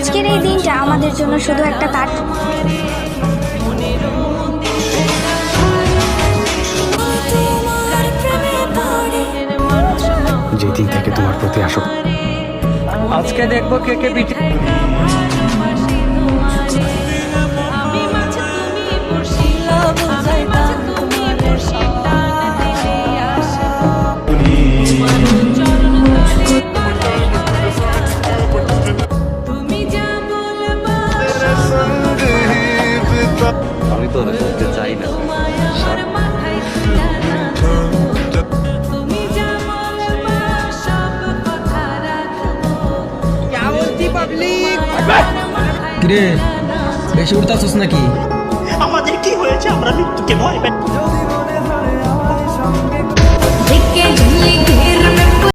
আজকের এই দিনটা আমাদের জন্য শুধু একটা কাট যেদিন থেকে তোমার প্রতি আসক্ত, আজকে দেখবো কে কে পিঠে। আমি তো করতে চাই না। কিরে বেশি উঠতাছিস নাকি? আমাদের কি হয়েছে? আমরা মৃত্যুকে ভয় পাই।